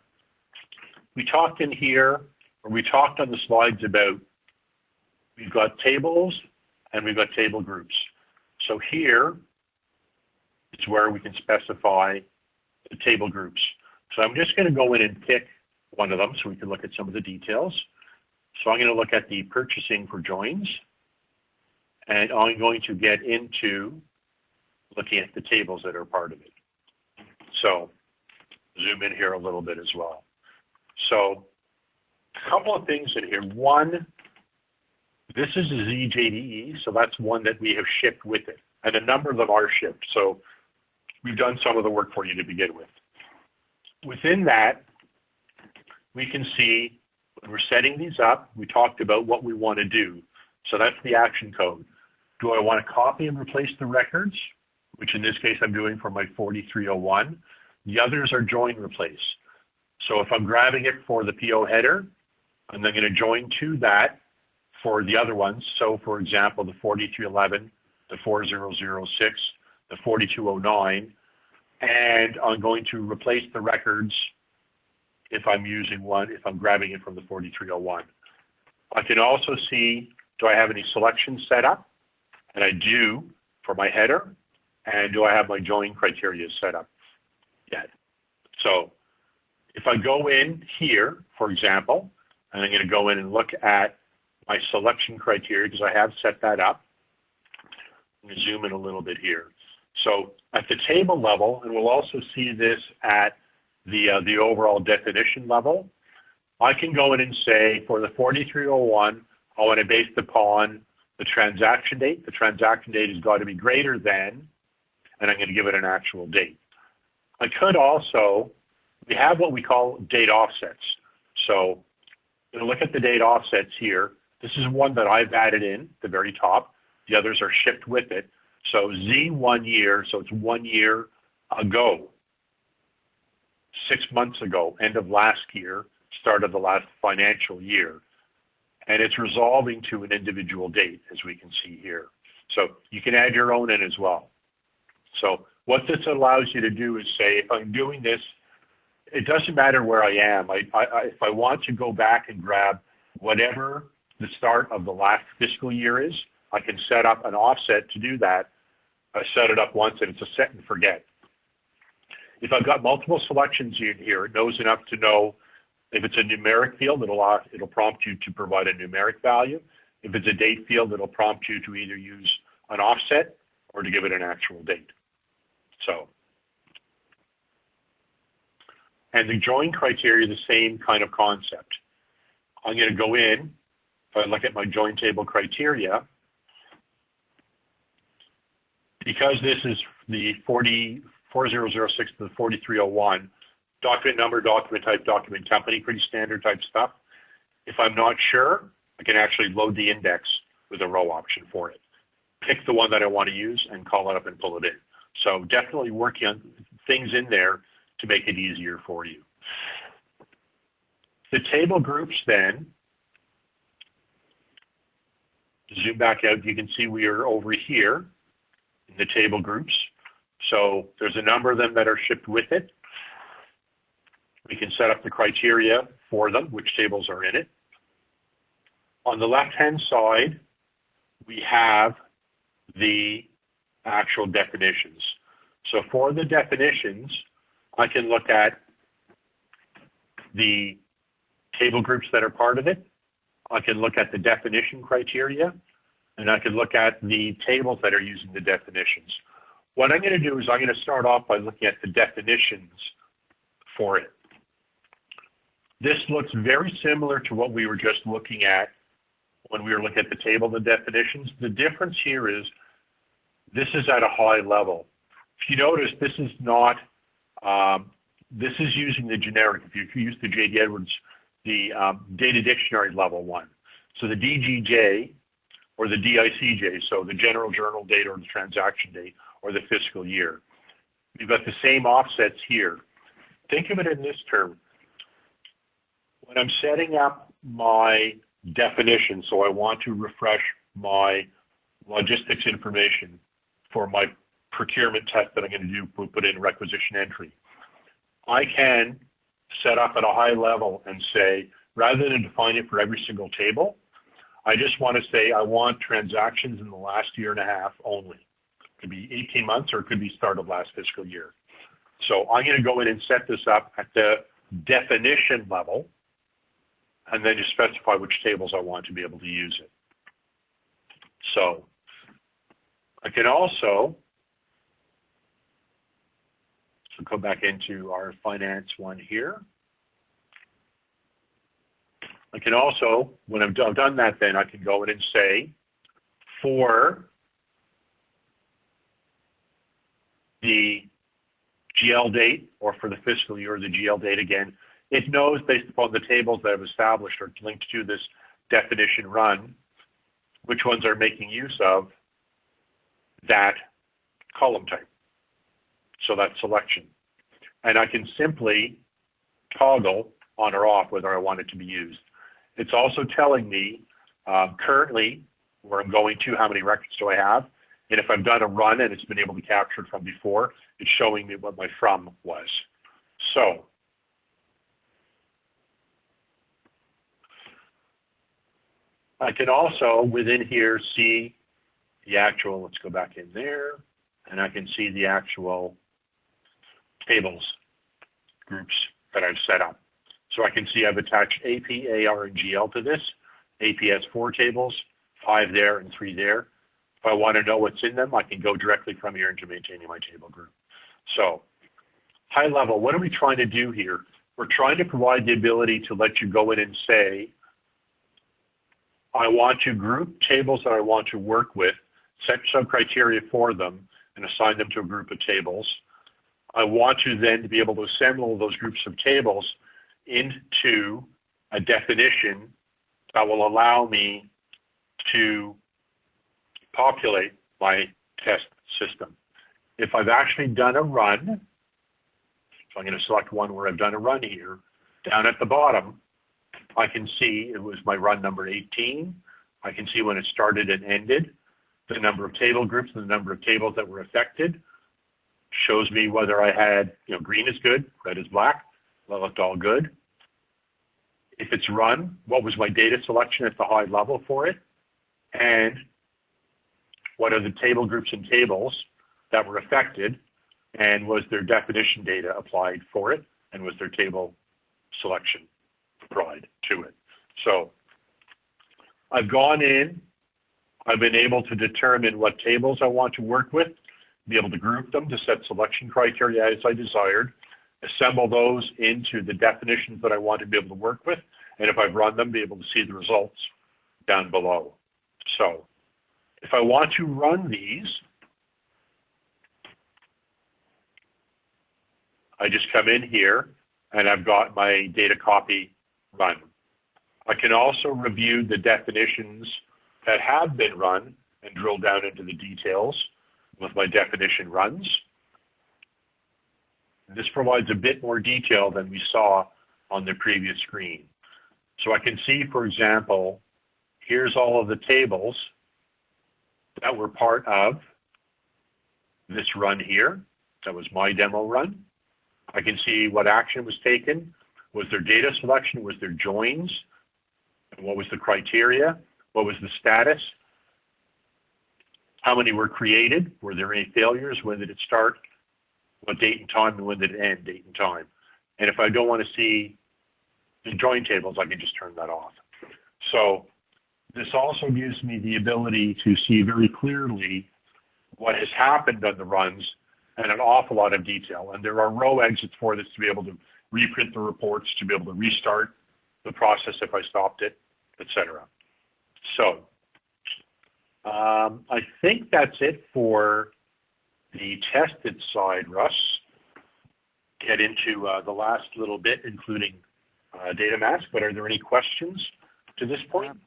We talked in here, or we talked on the slides about, we've got tables and we've got table groups. So here is where we can specify the table groups. So I'm just going to go in and pick one of them so we can look at some of the details. So I'm going to look at the purchasing for joins, and I'm going to get into looking at the tables that are part of it. So zoom in here a little bit as well. So a couple of things in here. One, this is a ZJDE, so that's one that we have shipped with it, and a number of them are shipped. So we've done some of the work for you to begin with. Within that, we can see when we're setting these up, we talked about what we want to do. So that's the action code. Do I want to copy and replace the records, which in this case I'm doing for my 4301. The others are join replace. So if I'm grabbing it for the PO header, I'm then going to join to that for the other ones. So for example, the 4311, the 4006, the 4209, and I'm going to replace the records if I'm using one, if I'm grabbing it from the 4301. I can also see, do I have any selections set up? And I do for my header. And do I have my join criteria set up yet? So if I go in here, for example, and I'm going to go in and look at my selection criteria because I have set that up. I'm going to zoom in a little bit here. So at the table level, and we'll also see this at the overall definition level, I can go in and say for the 4301, I want to base it upon the transaction date. The transaction date has got to be greater than, and I'm going to give it an actual date. I could also, we have what we call date offsets. So look at the date offsets here. This is one that I've added in the very top. The others are shipped with it. So Z 1 year, so it's 1 year ago, 6 months ago, end of last year, start of the last financial year. And it's resolving to an individual date, as we can see here. So you can add your own in as well. So What this allows you to do is say, if I'm doing this, it doesn't matter where I am. If I want to go back and grab whatever the start of the last fiscal year is, I can set up an offset to do that. I set it up once and it's a set and forget. If I've got multiple selections in here, it knows enough to know if it's a numeric field, it'll prompt you to provide a numeric value. If it's a date field, it'll prompt you to either use an offset or to give it an actual date. So, and the join criteria, the same kind of concept. I'm going to go in, if I look at my join table criteria, because this is the 4006 to the 4301, document number, document type, document company, pretty standard type stuff. If I'm not sure, I can actually load the index with a row option for it. Pick the one that I want to use and call it up and pull it in. So definitely working on things in there to make it easier for you. The table groups then, zoom back out, you can see we are over here in the table groups. So there's a number of them that are shipped with it. We can set up the criteria for them, which tables are in it. On the left-hand side, we have the actual definitions. So for the definitions, I can look at the table groups that are part of it. I can look at the definition criteria, and I can look at the tables that are using the definitions. What I'm going to do is I'm going to start off by looking at the definitions for it. This looks very similar to what we were just looking at when we were looking at the table, the definitions. The difference here is this is at a high level. If you notice, this is not, this is using the generic. If you use the J.D. Edwards, the data dictionary level one. So the DGJ or the DICJ, so the general journal date or the transaction date or the fiscal year. You've got the same offsets here. Think of it in this term. When I'm setting up my definition, so I want to refresh my logistics information for my procurement test that I'm going to do, put in requisition entry. I can set up at a high level and say, rather than define it for every single table, I just want to say I want transactions in the last year and a half only. It could be 18 months or it could be start of last fiscal year. So I'm going to go in and set this up at the definition level and then just specify which tables I want to be able to use it. So I can also, so go back into our finance one here. I can also, when I've done that, then I can go in and say, for the GL date or for the fiscal year, the GL date again, it knows based upon the tables that I've established or linked to this definition run, which ones are making use of that column type. So that selection. And I can simply toggle on or off whether I want it to be used. It's also telling me currently where I'm going to, how many records do I have, and if I've done a run and it's been able to capture it from before, it's showing me what my from was. So I can also within here see the actual, let's go back in there, and I can see the actual tables groups that I've set up. So I can see I've attached AP, AR, and GL to this. AP has 4 tables, 5 there and 3 there. If I want to know what's in them, I can go directly from here into maintaining my table group. So high level, what are we trying to do here? We're trying to provide the ability to let you go in and say, I want to group tables that I want to work with, set some criteria for them, and assign them to a group of tables. I want to then be able to assemble those groups of tables into a definition that will allow me to populate my test system. If I've actually done a run, so I'm going to select one where I've done a run here, down at the bottom, I can see it was my run number 18. I can see when it started and ended, the number of table groups and the number of tables that were affected. shows me whether I had, green is good, red is black, that looked all good. If it's run, what was my data selection at the high level for it? And what are the table groups and tables that were affected? And was there definition data applied for it? And was there table selection applied to it? So I've gone in, I've been able to determine what tables I want to work with, be able to group them to set selection criteria as I desired, assemble those into the definitions that I want to be able to work with, and if I've run them, be able to see the results down below. So if I want to run these, I just come in here and I've got my data copy run. I can also review the definitions that have been run and drill down into the details with my definition runs. This provides a bit more detail than we saw on the previous screen. So I can see, for example, here's all of the tables that were part of this run here. That was my demo run. I can see what action was taken. Was there data selection? Was there joins? And what was the criteria? What was the status? How many were created? Were there any failures? When did it start? What date and time? And when did it end? Date and time. And if I don't want to see the join tables, I can just turn that off. So this also gives me the ability to see very clearly what has happened on the runs and an awful lot of detail. And there are row exits for this to be able to reprint the reports, to be able to restart the process if I stopped it, etc. So I think that's it for the tested side, Russ. Get into the last little bit, including data mask, but are there any questions to this point?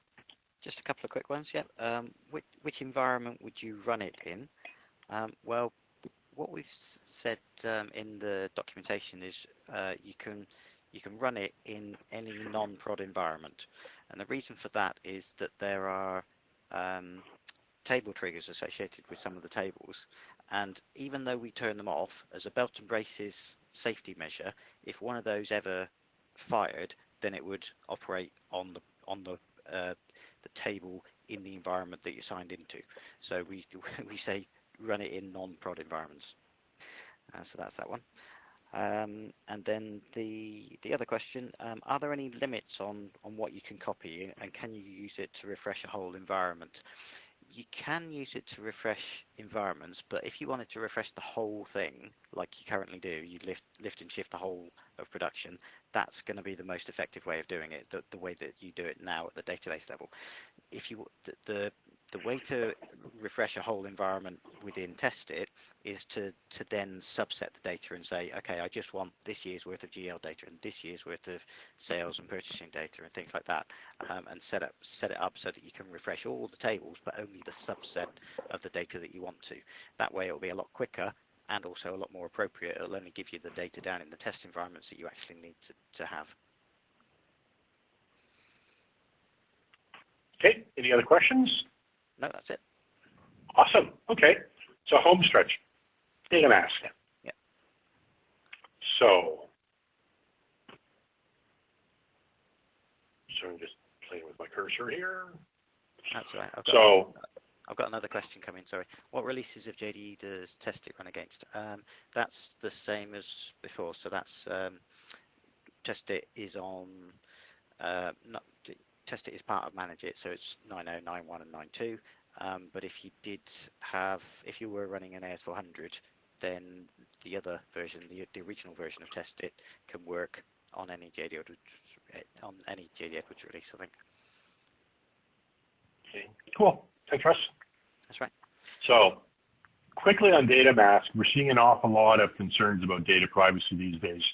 Just a couple of quick ones, yeah. Which environment would you run it in? Well, what we've said in the documentation is you can run it in any non-prod environment, and the reason for that is that there are table triggers associated with some of the tables, and even though we turn them off as a belt and braces safety measure, if one of those ever fired, then it would operate on the table in the environment that you signed into. So we say run it in non-prod environments. So that's that one. And then the other question, are there any limits on what you can copy, and can you use it to refresh a whole environment? You can use it to refresh environments, but if you wanted to refresh the whole thing, like you currently do, you lift and shift the whole of production, that's going to be the most effective way of doing it, the way that you do it now at the database level. If you the way to refresh a whole environment within Test-it is to then subset the data and say, okay, I just want this year's worth of GL data and this year's worth of sales and purchasing data and things like that, and set it up so that you can refresh all the tables, but only the subset of the data that you want to. That way, it will be a lot quicker and also a lot more appropriate. It'll only give you the data down in the test environments that you actually need to have. Okay, any other questions? No, that's it. Awesome. Okay, so home stretch, data mask. Yeah. So I'm just playing with my cursor here. That's right. I've got another question coming. Sorry. What releases of JDE does Test-it run against? That's the same as before. So that's Test-it is on Test-it is part of Manage-it, so it's 9.0, 9.1, and 9.2. But if you were running an AS400, then the other version, the original version of Test-it, can work on any JD Edwards release, I think. Okay, cool. Thanks, Russ. That's right. So quickly on data mask, we're seeing an awful lot of concerns about data privacy these days.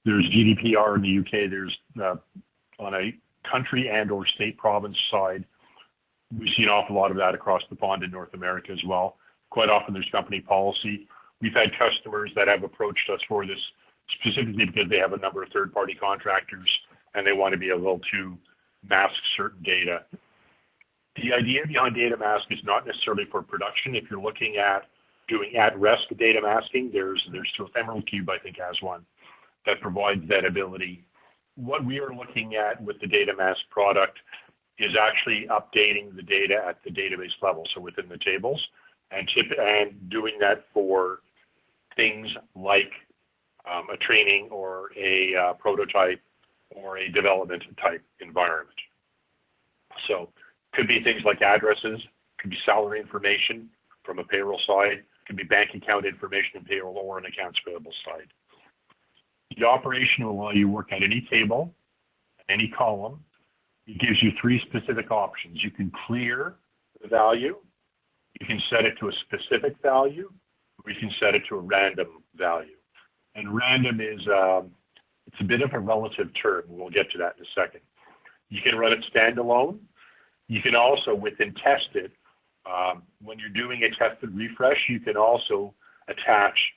There's GDPR in the UK. There's on a country and or state province side, we see an awful lot of that across the pond in North America as well. Quite often there's company policy. We've had customers that have approached us for this specifically because they have a number of third-party contractors and they want to be able to mask certain data. The idea behind data mask is not necessarily for production. If you're looking at doing at-rest data masking, there's Ephemeral Cube, I think, has one that provides that ability. What we are looking at with the data mask product is actually updating the data at the database level, so within the tables, and doing that for things like a training or a prototype or a development type environment. So could be things like addresses, could be salary information from a payroll side, could be bank account information in payroll or an accounts payable side. The operation will allow you to work at any table, any column. It gives you three specific options. You can clear the value, you can set it to a specific value, or you can set it to a random value. And random is, it's a bit of a relative term. We'll get to that in a second. You can run it standalone. You can also, within test it, when you're doing a tested refresh, you can also attach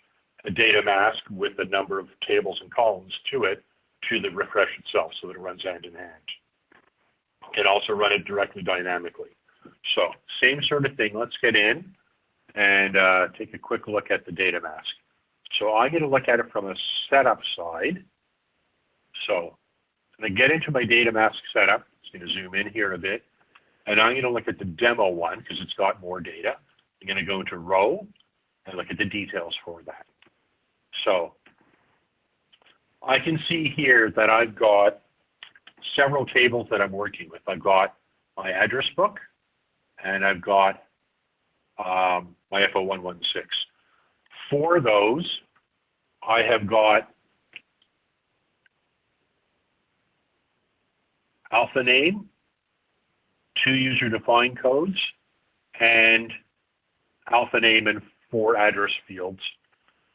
a data mask with a number of tables and columns to it, to the refresh itself, so that it runs hand in hand. You can also run it directly dynamically. So same sort of thing. Let's get in and take a quick look at the data mask. So I'm going to look at it from a setup side. So I'm going to get into my data mask setup. I'm going to zoom in here a bit. And I'm going to look at the demo one because it's got more data. I'm going to go into row and look at the details for that. So I can see here that I've got several tables that I'm working with. I've got my address book and I've got my FO116. For those, I have got alpha name, 2 user-defined codes, and alpha name and 4 address fields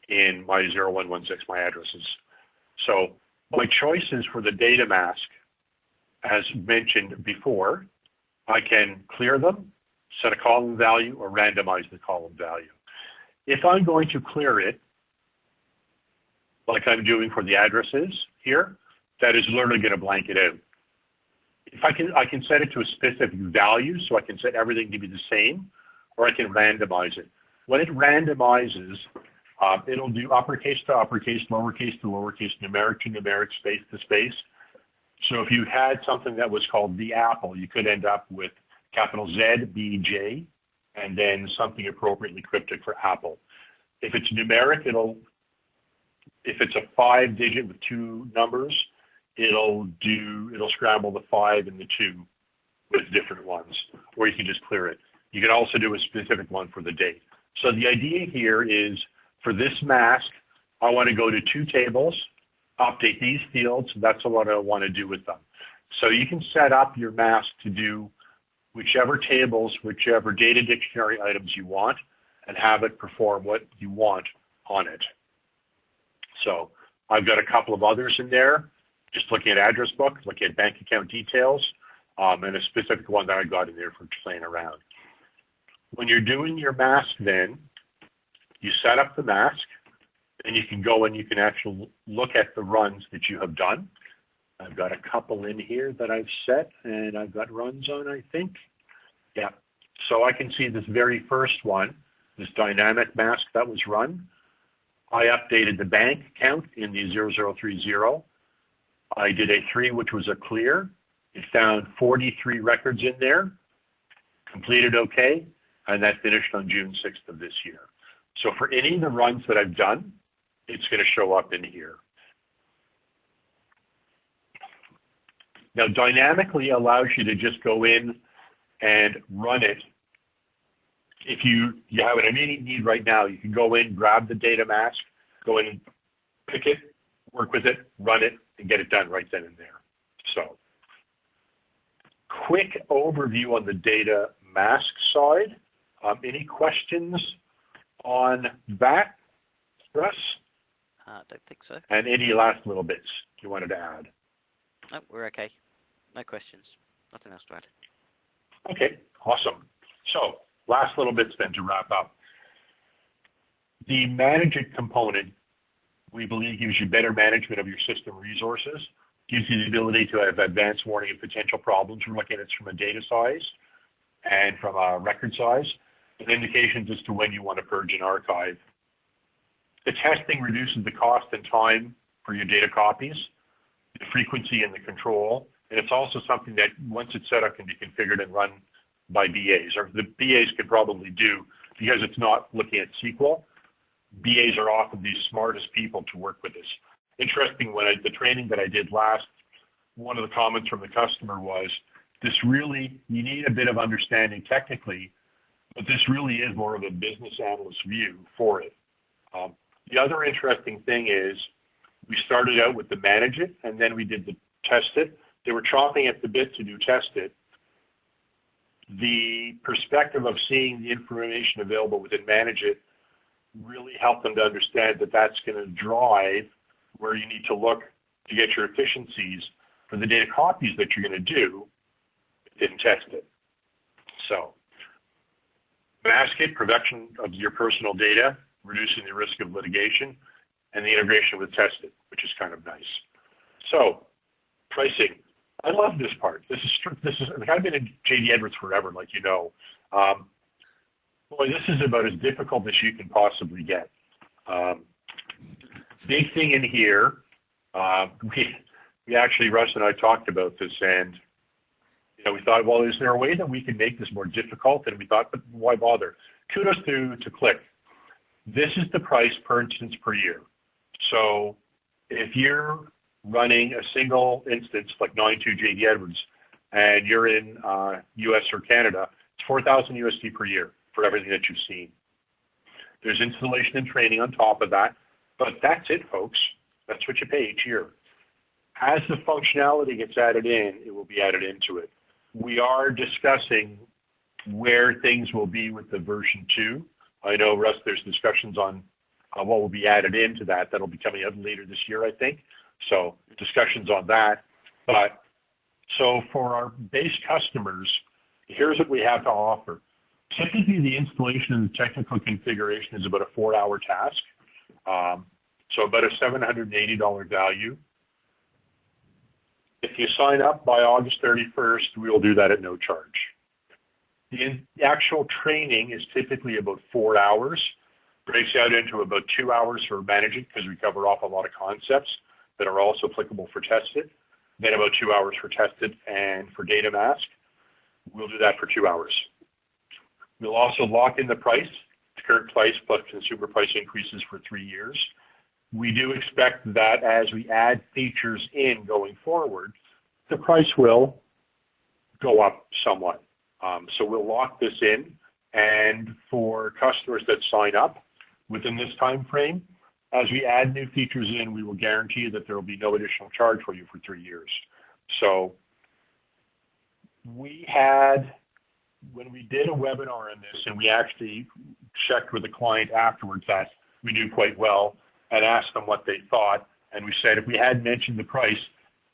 in my 0116, my addresses. So my choices for the data mask, as mentioned before, I can clear them, set a column value, or randomize the column value. If I'm going to clear it, like I'm doing for the addresses here, that is literally going to blank it out. If I can set it to a specific value, so I can set everything to be the same, or I can randomize it. When it randomizes, it'll do uppercase to uppercase, lowercase to lowercase, numeric to numeric, space to space. So if you had something that was called the apple, you could end up with capital Z, B, J, and then something appropriately cryptic for apple. If it's numeric, if it's a 5-digit with 2 numbers, it'll scramble the 5 and the 2 with different ones, or you can just clear it. You can also do a specific one for the date. So the idea here is, for this mask, I want to go to 2 tables, update these fields. That's what I want to do with them. So you can set up your mask to do whichever tables, whichever data dictionary items you want, and have it perform what you want on it. So I've got a couple of others in there, just looking at address book, looking at bank account details, and a specific one that I got in there for playing around. When you're doing your mask then, you set up the mask, and you can go and you can actually look at the runs that you have done. I've got a couple in here that I've set, and I've got runs on, I think. Yeah. So I can see this very first one, this dynamic mask that was run. I updated the bank count in the 0030. I did a 3, which was a clear. It found 43 records in there, completed okay, and that finished on June 6th of this year. So for any of the runs that I've done, it's going to show up in here. Now, dynamically allows you to just go in and run it. If you have an immediate need right now, you can go in, grab the data mask, go in, pick it, work with it, run it, and get it done right then and there. So, quick overview on the data mask side. Any questions on that, Russ? I don't think so. And any last little bits you wanted to add? No, we're okay. No questions. Nothing else to add. Okay, awesome. So, last little bits then to wrap up. The Manage It component, we believe, gives you better management of your system resources, gives you the ability to have advanced warning of potential problems. We're looking at it from a data size and from a record size. and indications as to when you want to purge and archive. The testing reduces the cost and time for your data copies, the frequency and the control, and it's also something that once it's set up can be configured and run by BAs, or the BAs could probably do, because it's not looking at SQL. BAs are often the smartest people to work with this. Interesting, the training that I did last, one of the comments from the customer was, this really, you need a bit of understanding technically, but this really is more of a business analyst view for it. The other interesting thing is we started out with the manage it, and then we did the test it. They were chomping at the bit to do test it. The perspective of seeing the information available within manage it really helped them to understand that that's going to drive where you need to look to get your efficiencies for the data copies that you're going to do within test it. So mask it, prevention of your personal data, reducing the risk of litigation, and the integration with test it, which is kind of nice. So pricing. I love this part. This is I've been in JD Edwards forever, like you know. Boy, this is about as difficult as you can possibly get. Big thing in here, we actually, Russ and I talked about this, and we thought, well, is there a way that we can make this more difficult? And we thought, but why bother? Kudos to Click. This is the price per instance per year. So if you're running a single instance like 9.2 JD Edwards and you're in US or Canada, it's 4,000 USD per year for everything that you've seen. There's installation and training on top of that, but that's it, folks. That's what you pay each year. As the functionality gets added in, it will be added into it. We are discussing where things will be with the version 2. I know, Russ, there's discussions on what will be added into that. That'll be coming out later this year, I think. So discussions on that. But so for our base customers, here's what we have to offer. Typically, the installation and the technical configuration is about a 4-hour task. So about a $780 value. If you sign up by August 31st, we will do that at no charge. The actual training is typically about 4 hours, breaks out into about 2 hours for managing because we cover off a lot of concepts that are also applicable for tested, then about 2 hours for tested and for data mask. We'll do that for 2 hours. We'll also lock in the price, the current price plus consumer price increases for 3 years. We do expect that as we add features in going forward, the price will go up somewhat. So we'll lock this in, and for customers that sign up within this time frame, as we add new features in, we will guarantee that there will be no additional charge for you for 3 years. So we had, when we did a webinar on this, and we actually checked with the client afterwards that we knew quite well and asked them what they thought, and we said, if we had mentioned the price,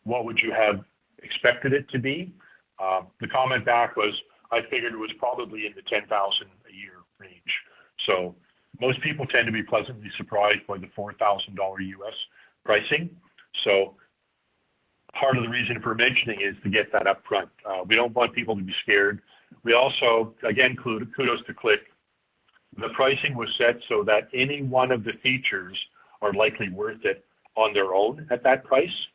what would you have expected it to be? The comment back was, I figured it was probably in the $10,000 a year range. So most people tend to be pleasantly surprised by the $4,000 US pricing. So part of the reason for mentioning is to get that up front. We don't want people to be scared. We also, again, kudos to Click. The pricing was set so that any one of the features are likely worth it on their own at that price.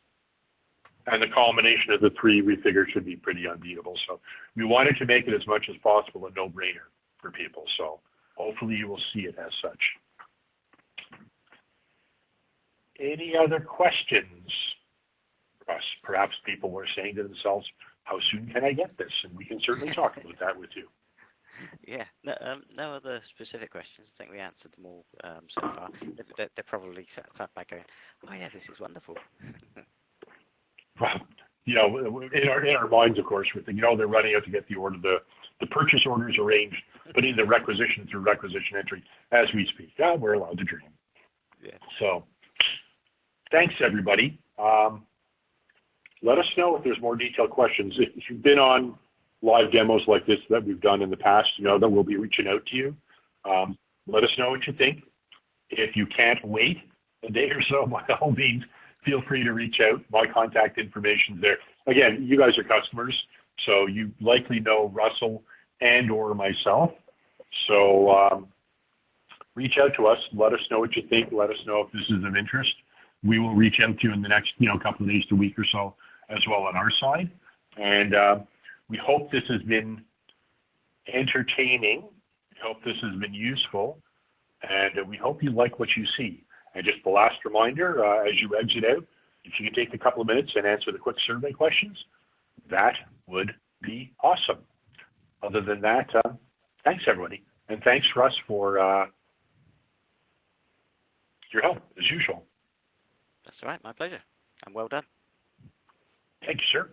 And the combination of the three we figured should be pretty unbeatable. So we wanted to make it as much as possible a no-brainer for people. So hopefully you will see it as such. Any other questions? Russ, perhaps people were saying to themselves, how soon can I get this? And we can certainly talk about that with you. Yeah, no other specific questions. I think we answered them all so far. They're probably sat back going, oh yeah, this is wonderful. Well, in our minds, of course, we're thinking, they're running out to get the order. The purchase orders arranged, putting the requisition through requisition entry as we speak. Yeah, we're allowed to dream. Yeah. So, thanks everybody. Let us know if there's more detailed questions. If you've been on live demos like this that we've done in the past, that we'll be reaching out to you. Let us know what you think. If you can't wait a day or so, by all means, feel free to reach out. My contact information is there. Again, you guys are customers, so you likely know Russell and or myself. So reach out to us. Let us know what you think. Let us know if this is of interest. We will reach out to you in the next couple of days to a week or so as well on our side. And we hope this has been entertaining. We hope this has been useful. And we hope you like what you see. And just the last reminder, as you exit out, if you could take a couple of minutes and answer the quick survey questions, that would be awesome. Other than that, thanks, everybody. And thanks, Russ, for your help, as usual. That's all right. My pleasure. And well done. Thank you, sir.